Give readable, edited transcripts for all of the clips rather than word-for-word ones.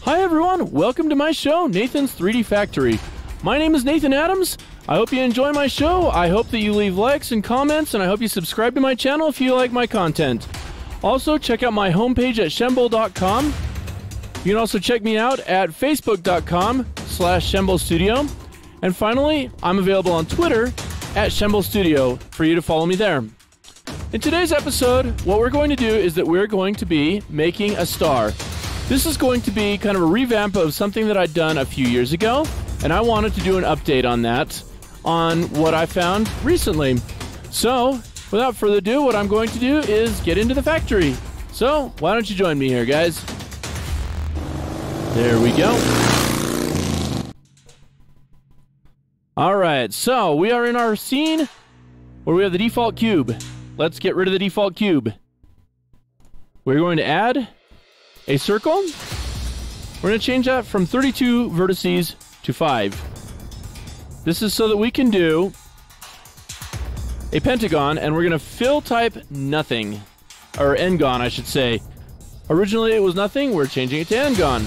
Hi everyone, welcome to my show, Nathan's 3D Factory. My name is Nathan Adams. I hope you enjoy my show. I hope that you leave likes and comments, and I hope you subscribe to my channel if you like my content. Also, check out my homepage at shemble.com. You can also check me out at facebook.com/ShembleStudio. And finally, I'm available on Twitter at ShembleStudio for you to follow me there. In today's episode, what we're going to do is that we're going to be making a star. This is going to be kind of a revamp of something that I'd done a few years ago, and I wanted to do an update on that, on what I found recently. So, without further ado, what I'm going to do is get into the factory. So, why don't you join me here, guys? There we go. Alright, so we are in our scene where we have the default cube. Let's get rid of the default cube. We're going to add a circle. We're going to change that from 32 vertices to 5. This is so that we can do a pentagon, and we're going to fill type nothing. Or n-gon, I should say. Originally it was nothing, we're changing it to n-gon.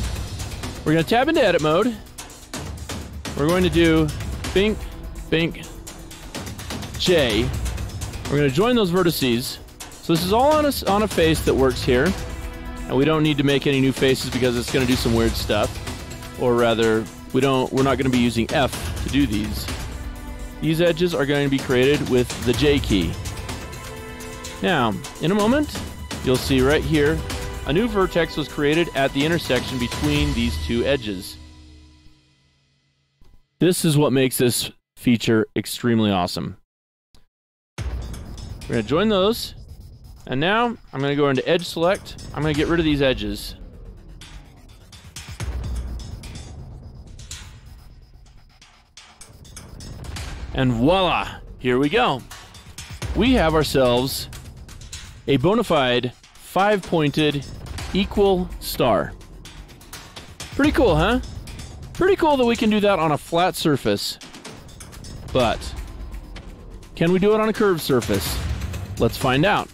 We're going to tab into edit mode. We're going to do bink, bink, J. We're going to join those vertices. So this is all on a face that works here. And we don't need to make any new faces because it's going to do some weird stuff. Or rather, we're not going to be using F to do these. These edges are going to be created with the J key. Now, in a moment, you'll see right here, a new vertex was created at the intersection between these two edges. This is what makes this feature extremely awesome. We're going to join those. And now, I'm going to go into Edge Select. I'm going to get rid of these edges. And voila! Here we go. We have ourselves a bona fide 5-pointed equal star. Pretty cool, huh? Pretty cool that we can do that on a flat surface. But, can we do it on a curved surface? Let's find out.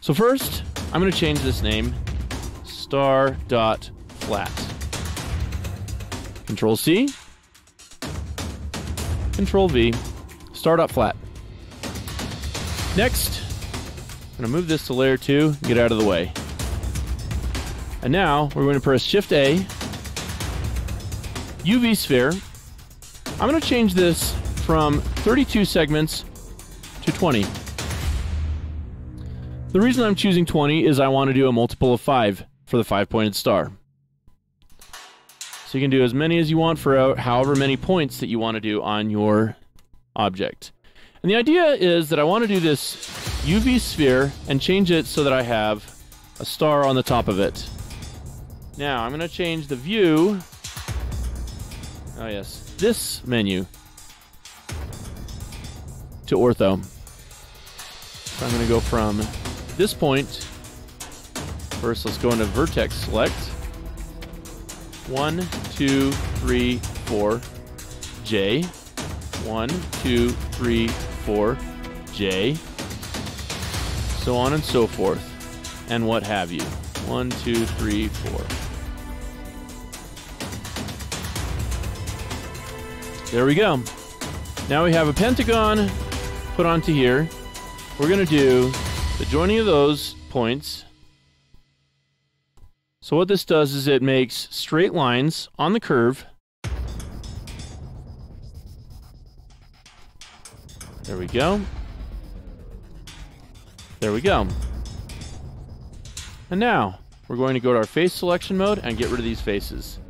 So first, I'm going to change this name, star.flat. Control C, Control V, star.flat. Next, I'm going to move this to layer 2 and get out of the way. And now, we're going to press Shift A, UV sphere. I'm going to change this from 32 segments to 20. The reason I'm choosing 20 is I want to do a multiple of 5 for the 5-pointed star. So you can do as many as you want for however many points that you want to do on your object. And the idea is that I want to do this UV sphere and change it so that I have a star on the top of it. Now I'm going to change the view. Oh yes, this menu to ortho. So I'm going to go from this point. First, let's go into vertex select. 1, 2, 3, 4, J. 1, 2, 3, 4, J. So on and so forth. And what have you. 1, 2, 3, 4. There we go. Now we have a pentagon put onto here. We're going to do the joining of those points. So what this does is it makes straight lines on the curve. There we go. There we go. And now, we're going to go to our face selection mode and get rid of these faces.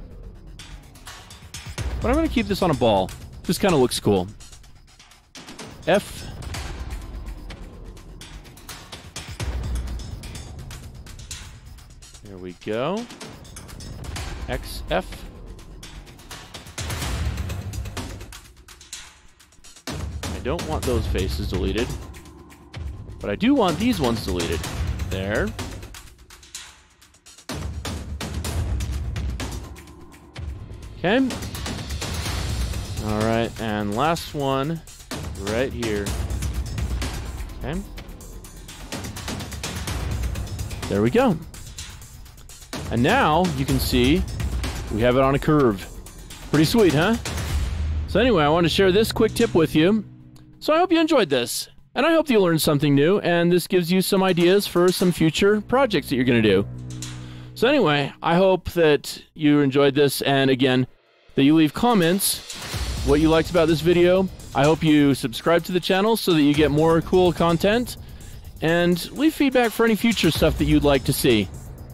But I'm going to keep this on a ball. This kind of looks cool. F. There we go. XF. I don't want those faces deleted, but I do want these ones deleted. There. Okay. All right, and last one right here. Okay. There we go. And now you can see We have it on a curve. Pretty sweet, huh? So anyway, I want to share this quick tip with you. So I hope you enjoyed this, and I hope you learned something new, and this gives you some ideas for some future projects that you're going to do. So anyway, I hope that you enjoyed this, and again, that you leave comments what you liked about this video. I hope you subscribe to the channel so that you get more cool content, and leave feedback for any future stuff that you'd like to see.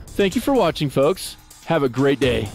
Thank you for watching, folks. Have a great day.